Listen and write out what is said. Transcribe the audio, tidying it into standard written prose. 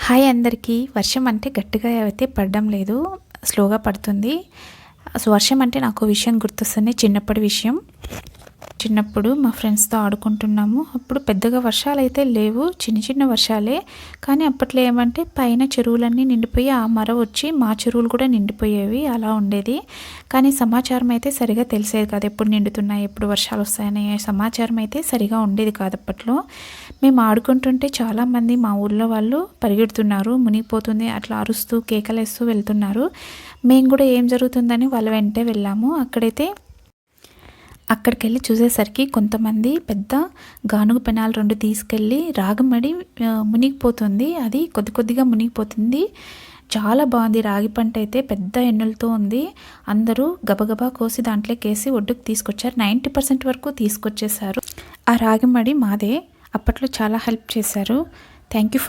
Hi అందరికీ. వర్షం అంటే గట్టిగా అయితే పడడం లేదు, స్లోగా పడుతుంది. వర్షం అంటే నాకు విషయం గుర్తొస్తుంది, చిన్నప్పటి విషయం. చిన్నప్పుడు మా ఫ్రెండ్స్తో ఆడుకుంటున్నాము. అప్పుడు పెద్దగా వర్షాలు అయితే లేవు, చిన్న చిన్న వర్షాలే. కానీ అప్పట్లో ఏమంటే పైన చెరువులన్నీ నిండిపోయి ఆ మర వచ్చి మా చెరువులు కూడా నిండిపోయేవి, అలా ఉండేది. కానీ సమాచారం అయితే సరిగా తెలిసేది కాదు, ఎప్పుడు నిండుతున్నాయి, ఎప్పుడు వర్షాలు వస్తాయనే సమాచారం అయితే సరిగా ఉండేది కాదు అప్పట్లో. మేము ఆడుకుంటుంటే చాలామంది మా ఊళ్ళో వాళ్ళు పరిగెడుతున్నారు, మునిగిపోతుంది అట్లా అరుస్తూ కేకలేస్తూ వెళ్తున్నారు. మేము కూడా ఏం జరుగుతుందని వాళ్ళ వెంటే వెళ్ళాము. అక్కడికి వెళ్ళి చూసేసరికి కొంతమంది పెద్ద గానుగ పెనాలు 2 తీసుకెళ్ళి రాగమడి మునిగిపోతుంది. అది కొద్ది కొద్దిగా మునిగిపోతుంది. చాలా బాగుంది. రాగి పంట అయితే పెద్ద ఎన్నులతో ఉంది. అందరూ గబగబా కోసి దాంట్లోకేసి ఒడ్డుకు తీసుకొచ్చారు. 90% వరకు తీసుకొచ్చేసారు. ఆ రాగిమడి మాదే. అప్పట్లో చాలా హెల్ప్ చేశారు. Thank you for